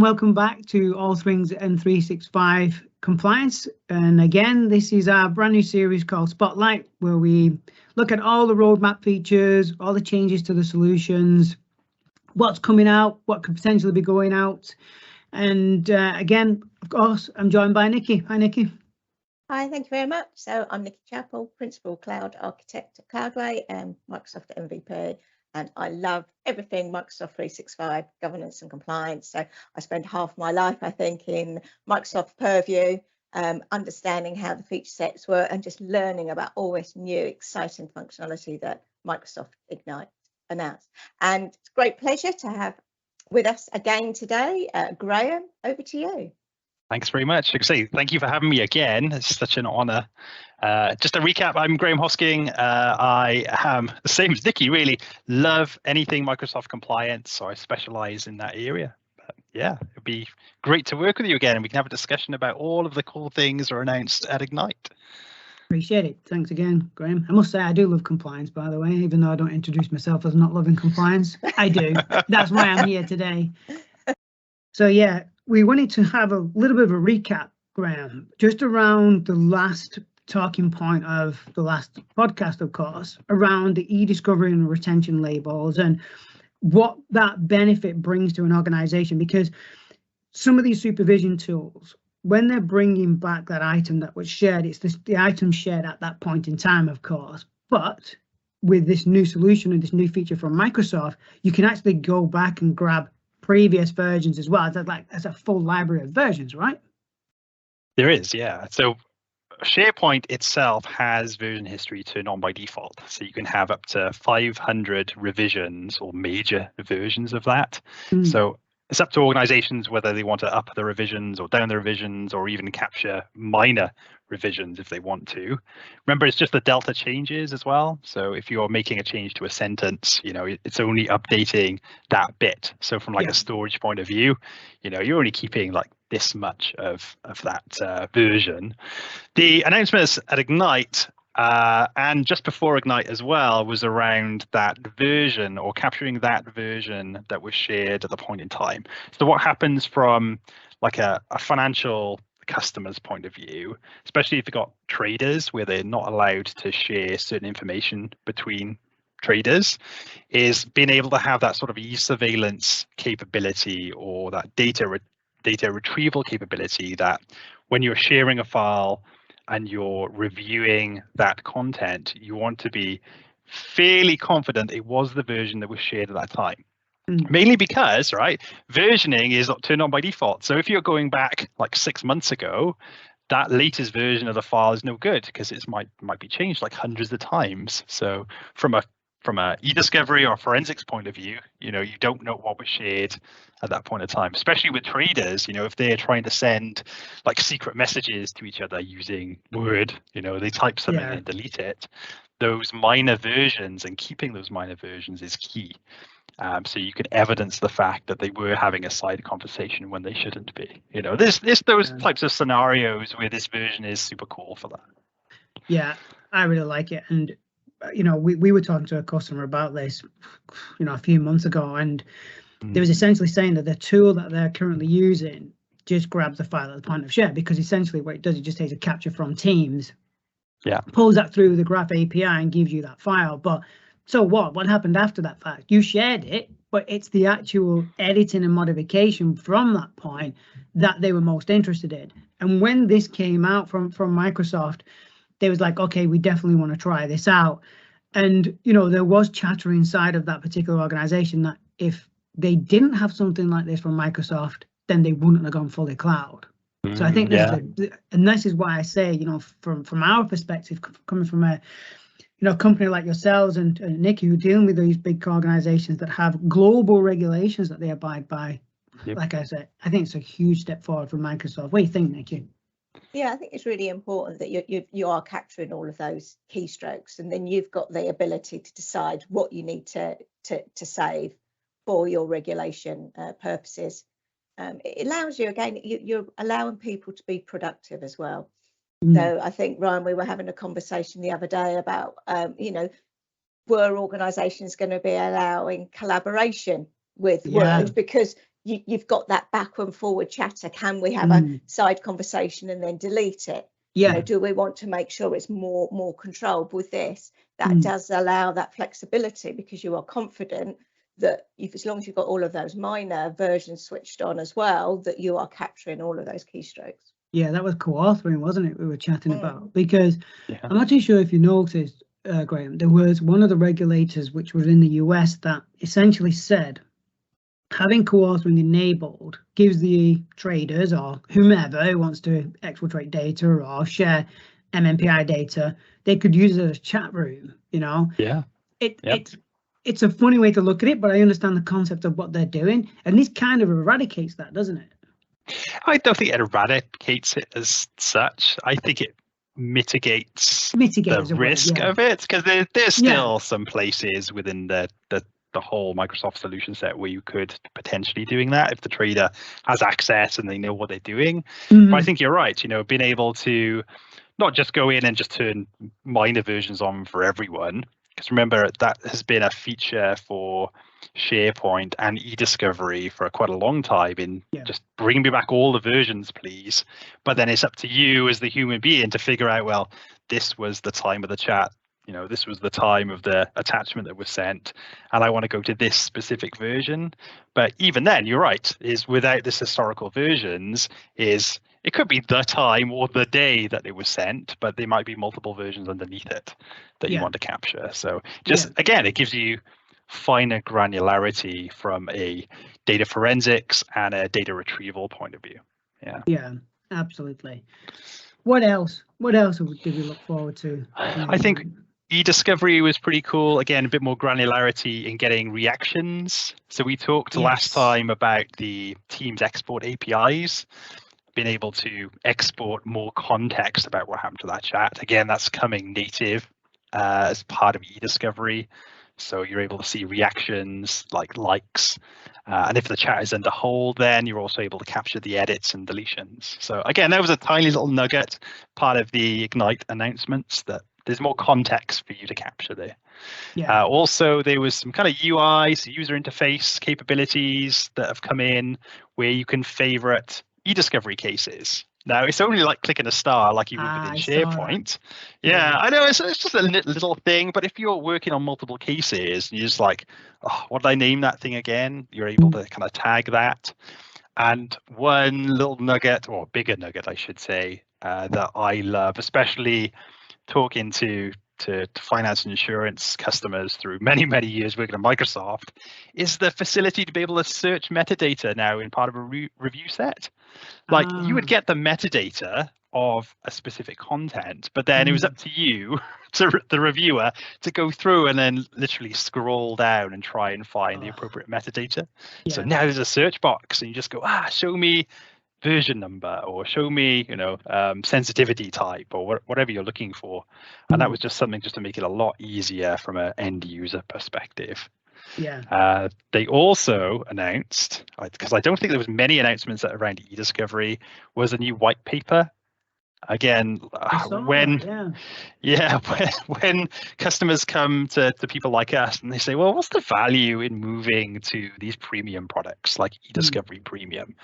welcome back to All Things N365 Compliance. And again, this is our brand new series called Spotlight, where we look at all the roadmap features, all the changes to the solutions, what's coming out, what could potentially be going out. And again, of course, I'm joined by Nikki. Hi, Nikki. Hi, thank you very much. So I'm Nikki Chappell, Principal Cloud Architect at Cloudway and Microsoft MVP. And I love everything Microsoft 365, governance and compliance. So I spend half my life, I think, in Microsoft Purview, understanding how the feature sets work and just learning about all this new exciting functionality that Microsoft Ignite announced. And it's a great pleasure to have with us again today. Graham, over to you. Thanks very much. Thank you for having me again. It's such an honor. Just a recap, I'm Graham Hosking. I am the same as Nikki, really. Love anything Microsoft compliance, so I specialize in that area. But yeah, it'd be great to work with you again, and we can have a discussion about all of the cool things that are announced at Ignite. Appreciate it. Thanks again, Graham. I must say I do love compliance, by the way, even though I don't introduce myself as not loving compliance. I do. That's why I'm here today. So yeah, we wanted to have a little bit of a recap, Graham, just around the last talking point of the last podcast, of course, around the EDiscovery and retention labels and what that benefit brings to an organization. Because some of these supervision tools, when they're bringing back that item that was shared, it's the item shared at that point in time, of course. But with this new solution and this new feature from Microsoft, you can actually go back and grab previous versions as well. As a full library of versions, right? There is, yeah. So SharePoint itself has version history turned on by default. So you can have up to 500 revisions or major versions of that. So it's up to organizations whether they want to up the revisions or down the revisions or even capture minor revisions if they want to. Remember, it's just the delta changes as well. So if you're making a change to a sentence, it's only updating that bit. So from a storage point of view, you're only keeping like this much of that version. The announcements at Ignite and just before Ignite as well was around that version or capturing that version that was shared at the point in time. So what happens from like a financial customer's point of view, especially if you've got traders where they're not allowed to share certain information between traders, is being able to have that sort of e-surveillance capability or that data retrieval capability that when you're sharing a file and you're reviewing that content, you want to be fairly confident it was the version that was shared at that time. Mainly because, right, versioning is turned on by default. So if you're going back like 6 months ago, that latest version of the file is no good because it might be changed like hundreds of times. So from a EDiscovery or forensics point of view, you don't know what was shared at that point in time, especially with traders. If they're trying to send like secret messages to each other using Word, they type something and delete it. Those minor versions and keeping those minor versions is key. So you can evidence the fact that they were having a side conversation when they shouldn't be. There's those types of scenarios where this version is super cool for that. Yeah, I really like it. And we were talking to a customer about this, a few months ago, and they was essentially saying that the tool that they're currently using just grabs the file at the point of share, because essentially what it does, it just takes a capture from Teams, pulls that through the Graph API and gives you that file. But so what happened after that fact? You shared it, but it's the actual editing and modification from that point that they were most interested in. And when this came out from Microsoft, they was like, okay, we definitely want to try this out. And there was chatter inside of that particular organization that if they didn't have something like this from Microsoft, then they wouldn't have gone fully cloud. So I think this is why I say, from our perspective, coming from a company like yourselves and Nikki, who are dealing with these big organizations that have global regulations that they abide by. Like I said, I think it's a huge step forward for Microsoft. What do you think, Nikki? Yeah, I think it's really important that you are capturing all of those keystrokes, and then you've got the ability to decide what you need to save for your regulation purposes. It allows you, again, you're allowing people to be productive as well. So I think, Ryan, we were having a conversation the other day about, were organisations going to be allowing collaboration with Word? Because you've got that back and forward chatter. Can we have a side conversation and then delete it? Yeah. You know, do we want to make sure it's more controlled with this? That does allow that flexibility, because you are confident that as long as you've got all of those minor versions switched on as well, that you are capturing all of those keystrokes. Yeah, that was co-authoring, wasn't it? We were chatting about, because I'm not too sure if you noticed, Graham, there was one of the regulators which was in the US that essentially said having co-authoring enabled gives the traders or whomever who wants to exfiltrate data or share MMPI data, they could use it as a chat room, you know? Yeah. It's a funny way to look at it, but I understand the concept of what they're doing, and this kind of eradicates that, doesn't it? I don't think it eradicates it as such. I think it mitigates the risk of it, because there's still some places within the whole Microsoft solution set where you could potentially doing that if the trader has access and they know what they're doing. But I think you're right, you know, being able to not just go in and just turn minor versions on for everyone, because remember that has been a feature for SharePoint and EDiscovery for quite a long time in just bring me back all the versions, please. But then it's up to you as the human being to figure out, well, this was the time of the chat, you know, this was the time of the attachment that was sent, and I want to go to this specific version. But even then, you're right, is without this historical versions, is it could be the time or the day that it was sent, but there might be multiple versions underneath it that you want to capture. So just again, it gives you finer granularity from a data forensics and a data retrieval point of view. Yeah, absolutely. What else did we look forward to? I think EDiscovery was pretty cool. Again, a bit more granularity in getting reactions. So we talked last time about the Teams export APIs, being able to export more context about what happened to that chat. Again, that's coming native as part of EDiscovery. So you're able to see reactions like likes. And if the chat is under hold, then you're also able to capture the edits and deletions. So again, that was a tiny little nugget, part of the Ignite announcements, that there's more context for you to capture there. Also, there was some kind of UI, so user interface capabilities that have come in where you can favorite EDiscovery cases. Now, it's only like clicking a star like you would within SharePoint. I know it's just a little thing, but if you're working on multiple cases and you're just like, oh, what did I name that thing again? You're able to kind of tag that. And one little nugget, or bigger nugget, I should say, that I love, especially talking to finance and insurance customers through many years working at Microsoft, is the facility to be able to search metadata now in part of a review set. Like you would get the metadata of a specific content, but then it was up to you, to the reviewer, to go through and then literally scroll down and try and find the appropriate metadata. So now there's a search box and you just go, show me version number, or show me, you know, sensitivity type, or whatever you're looking for. And that was just something just to make it a lot easier from an end user perspective. They also announced, because I don't think there was many announcements around EDiscovery, was a new white paper. Again, when customers come to people like us and they say, well, what's the value in moving to these premium products like EDiscovery Premium?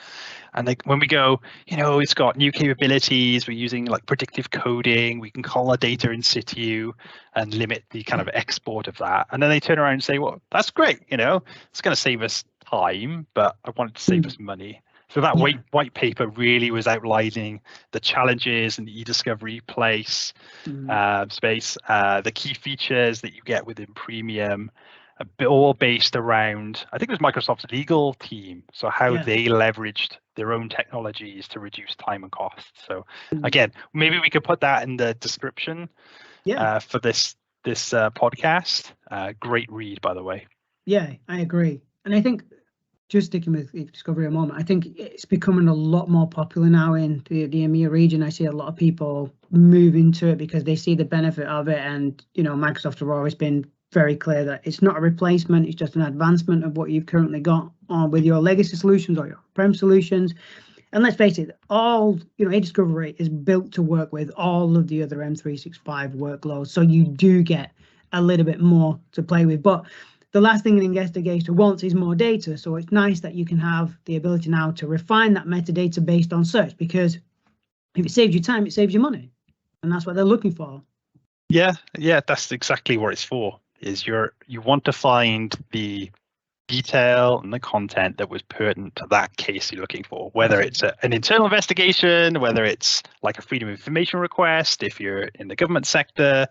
And when we go, you know, it's got new capabilities, we're using like predictive coding, we can call our data in situ and limit the kind of export of that. And then they turn around and say, well, that's great, you know, it's going to save us time, but I want it to save us money. So that white paper really was outlining the challenges in the EDiscovery space, the key features that you get within Premium, all based around, I think it was Microsoft's legal team, so how they leveraged their own technologies to reduce time and cost. So again, maybe we could put that in the description for this podcast. Great read, by the way. Yeah, I agree. And I think, just sticking with EDiscovery a moment, I think it's becoming a lot more popular now in the EMEA region. I see a lot of people move into it because they see the benefit of it. And, you know, Microsoft have always been very clear that it's not a replacement, it's just an advancement of what you've currently got on with your legacy solutions or your on-prem solutions. And let's face it, all, you know, EDiscovery is built to work with all of the other M365 workloads. So you do get a little bit more to play with. But the last thing an investigator wants is more data. So it's nice that you can have the ability now to refine that metadata based on search, because if it saves you time, it saves you money, and that's what they're looking for. Yeah, that's exactly what it's for. Is you want to find the detail and the content that was pertinent to that case you're looking for, whether it's an internal investigation, whether it's like a freedom of information request if you're in the government sector,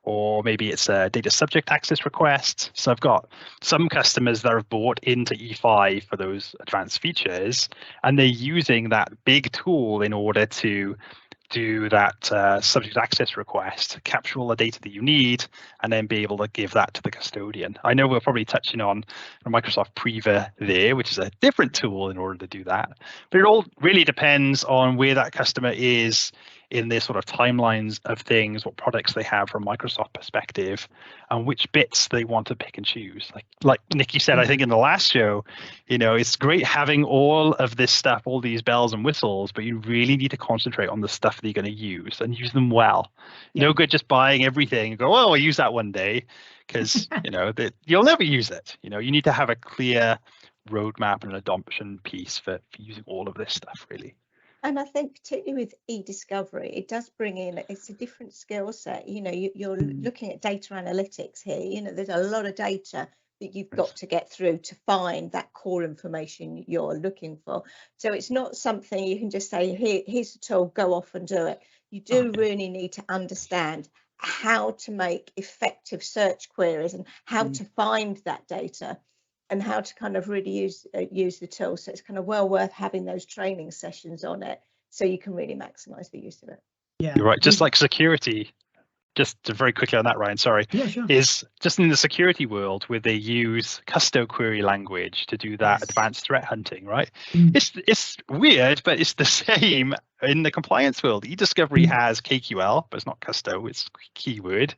or maybe it's a data subject access request. So I've got some customers that have bought into E5 for those advanced features, and they're using that big tool in order to do that subject access request, capture all the data that you need, and then be able to give that to the custodian. I know we're probably touching on Microsoft Priva there, which is a different tool in order to do that. But it all really depends on where that customer is in their sort of timelines of things, what products they have from a Microsoft perspective, and which bits they want to pick and choose. Like Nikki said, I think in the last show, it's great having all of this stuff, all these bells and whistles, but you really need to concentrate on the stuff that you're going to use and use them well. No good just buying everything and go, oh, I'll use that one day, because you'll never use it. You need to have a clear roadmap and an adoption piece for using all of this stuff, really. And I think particularly with EDiscovery, it does bring in, it's a different skill set. You're looking at data analytics here. There's a lot of data that you've got to get through to find that core information you're looking for. So it's not something you can just say, here's the tool, go off and do it. You do really need to understand how to make effective search queries and how to find that data, and how to kind of really use the tool. So it's kind of well worth having those training sessions on it, so you can really maximize the use of it. Yeah, you're right. Just like security, just to very quickly on that, Ryan, sorry. Yeah, sure. Is just in the security world where they use custo query language to do that advanced threat hunting, right? It's weird, but it's the same in the compliance world. EDiscovery has KQL, but it's not custo, it's keyword.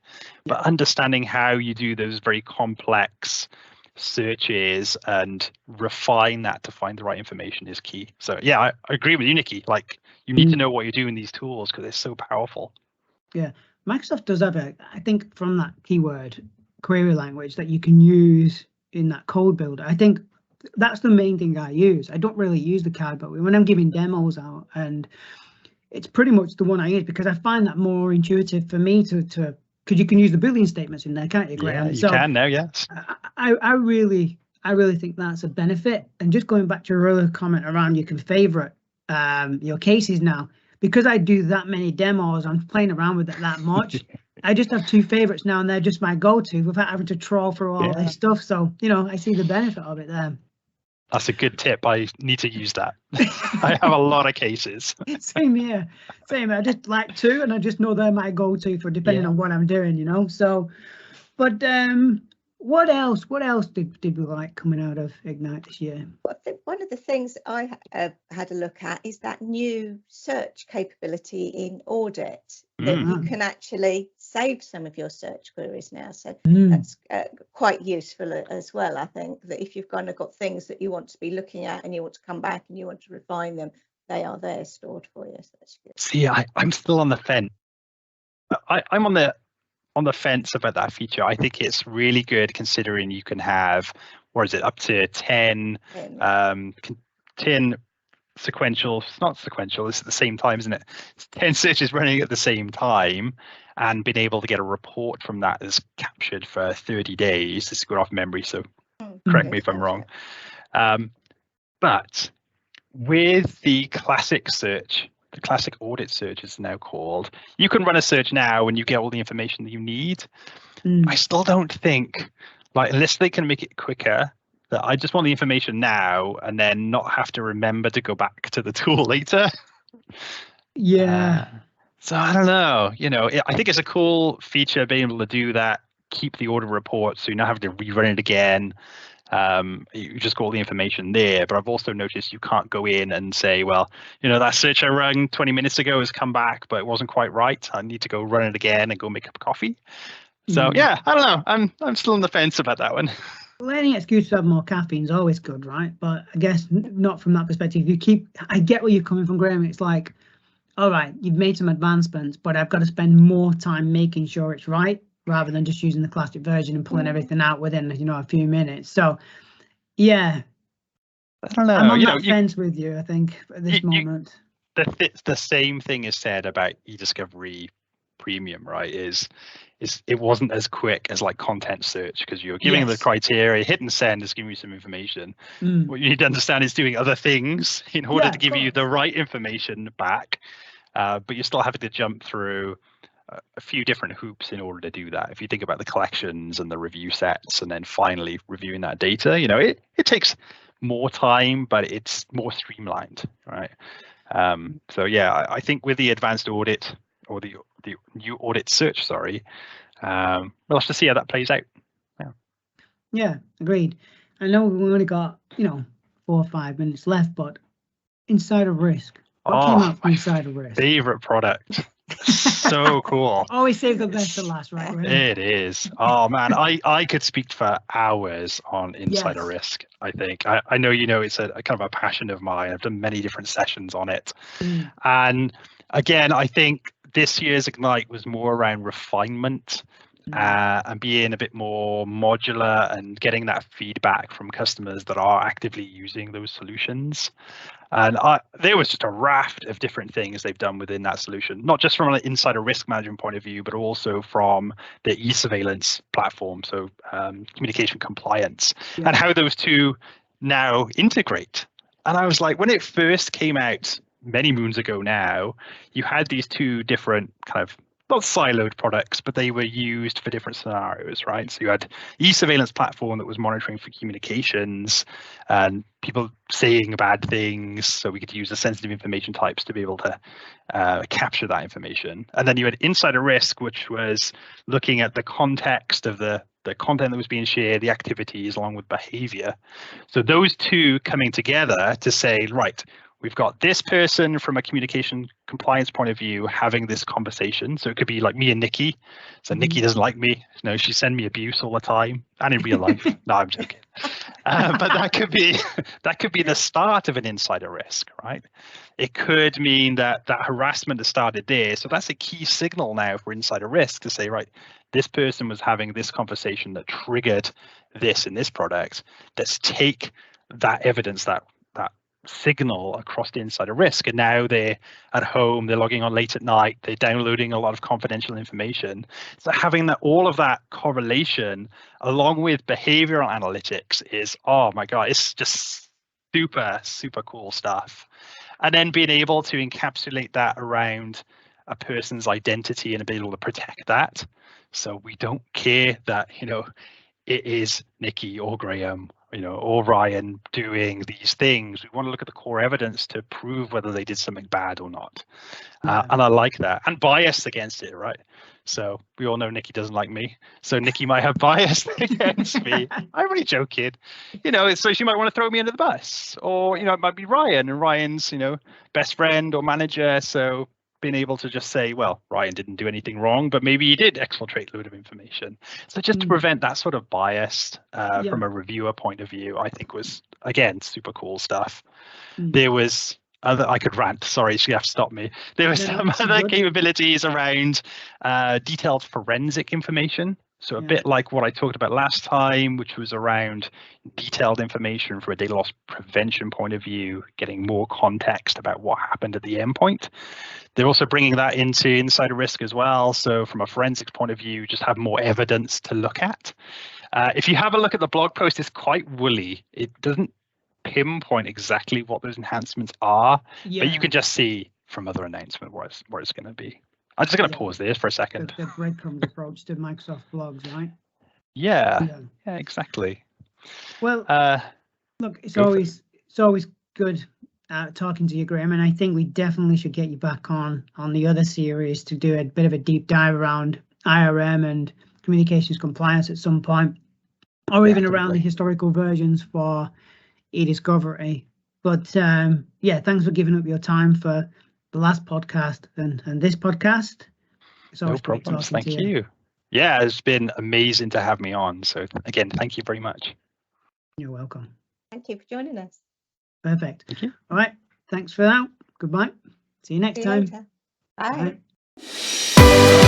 But understanding how you do those very complex searches and refine that to find the right information is key. So yeah, I agree with you, Nikki. Like, you need to know what you're doing these tools because they're so powerful. Yeah, Microsoft does have I think from that keyword query language that you can use in that code builder. I think that's the main thing I use. I don't really use the card, but when I'm giving demos out, and it's pretty much the one I use because I find that more intuitive for me to because you can use the Boolean statements in there, can't you, Graham? Yeah, you can now, yes. I really think that's a benefit. And just going back to your earlier comment around you can favorite your cases now, because I do that many demos, I'm playing around with it that much. I just have 2 favorites now, and they're just my go-to without having to trawl through all this stuff. So, I see the benefit of it there. That's a good tip. I need to use that. I have a lot of cases. Same here. I just like 2, and I just know they're my go-to for depending on what I'm doing, So, but what else did we like coming out of Ignite this year? I think one of the things I had a look at is that new search capability in Audit, that you can actually save some of your search queries now. So that's quite useful as well. I think that if you've kind of got things that you want to be looking at and you want to come back and you want to refine them, they are there stored for you. So that's good. See, I'm still on the fence. I'm on the fence about that feature. I think it's really good considering you can have, up to 10 sequential, it's not sequential, it's at the same time, isn't it? It's 10 searches running at the same time, and being able to get a report from that is captured for 30 days. This is good off memory, so correct me if I'm wrong. But with the classic search, the classic audit search is now called, you can run a search now and you get all the information that you need. I still don't think, unless they can make it quicker, that I just want the information now and then not have to remember to go back to the tool later. So I don't know, I think it's a cool feature being able to do that, keep the audit report so you don't have to rerun it again. You just got all the information there, but I've also noticed you can't go in and say, well, that search I ran 20 minutes ago has come back, but it wasn't quite right. I need to go run it again and go make up coffee. So yeah, I don't know. I'm still on the fence about that one. Well, any excuse to have more caffeine is always good, right? But I guess not from that perspective. I get where you're coming from, Graham. It's like, all right, you've made some advancements, but I've got to spend more time making sure it's right. rather than just using the classic version and pulling everything out within, you know, a few minutes. So yeah, I don't know. I'm on that fence with you, I think, at this moment. The same thing is said about EDiscovery Premium, right? Is it wasn't as quick as like content search, because you're giving the criteria, hitting send is giving you some information. What you need to understand is doing other things in order to give you the right information back, but you're still having to jump through a few different hoops in order to do that. If you think about the collections and the review sets, and then finally reviewing that data, you know, it takes more time, but it's more streamlined, right? So yeah, I think with the advanced audit, or the new audit search, sorry, we'll have to see how that plays out. Yeah, agreed. I know we've only got, you know, 4 or 5 minutes left, but Insider Risk. What came out from Insider Risk? Favorite product. So cool. Always save the best to last, right? It is. Oh man, I could speak for hours on Insider Risk. I think I know, you know, it's a kind of a passion of mine. I've done many different sessions on it, and again, I think this year's Ignite was more around refinement and being a bit more modular and getting that feedback from customers that are actively using those solutions. And there was just a raft of different things they've done within that solution, not just from an insider risk management point of view, but also from the e-surveillance platform, so communication compliance, and how those two now integrate. And I was like, when it first came out many moons ago now, you had these two different kind of, not siloed products, but they were used for different scenarios, right? So you had e-surveillance platform that was monitoring for communications and people saying bad things, so we could use the sensitive information types to be able to capture that information. And then you had insider risk, which was looking at the context of the content that was being shared, the activities, along with behavior. So those two coming together to say, right, we've got this person from a communication compliance point of view having this conversation. So it could be like me and Nikki. So Nikki doesn't like me. You know, she sends me abuse all the time, and in real life. No, I'm joking. But that could be the start of an insider risk, right? It could mean that harassment has started there. So that's a key signal now for insider risk to say, right, this person was having this conversation that triggered this in this product. Let's take that evidence, that signal across the insider risk, and now they're at home, they're logging on late at night, they're downloading a lot of confidential information. So having all of that correlation along with behavioral analytics is, oh my god, it's just super cool stuff. And then being able to encapsulate that around a person's identity and be able to protect that, so we don't care that, you know, it is Nikki or Graham, you know, or Ryan doing these things. We want to look at the core evidence to prove whether they did something bad or not. And I like that, and bias against it, right? So we all know Nikki doesn't like me, so Nikki might have bias against me. I'm only joking, you know. So she might want to throw me under the bus, or, you know, it might be Ryan, and Ryan's, you know, best friend or manager. So being able to just say, well, Ryan didn't do anything wrong, but maybe he did exfiltrate a load of information. So just to prevent that sort of bias from a reviewer point of view, I think was, again, super cool stuff. There was other, I could rant, sorry, she have to stop me. There were some other capabilities around detailed forensic information. So a bit like what I talked about last time, which was around detailed information from a data loss prevention point of view, getting more context about what happened at the endpoint. They're also bringing that into insider risk as well. So from a forensics point of view, just have more evidence to look at. If you have a look at the blog post, it's quite woolly. It doesn't pinpoint exactly what those enhancements are, but you can just see from other announcements where it's going to be. I'm just going to pause there for a second. The breadcrumbs approach to Microsoft blogs, right? Yeah, exactly. Well, look, it's always good talking to you, Graham, and I think we definitely should get you back on the other series to do a bit of a deep dive around IRM and communications compliance at some point, or even around the historical versions for EDiscovery. But yeah, thanks for giving up your time for the last podcast and this podcast. It's always no problems. Thank you. Yeah, it's been amazing to have me on. So again, thank you very much. You're welcome. Thank you for joining us. Perfect. Thank you. All right. Thanks for that. Goodbye. See you next time. Later. Bye.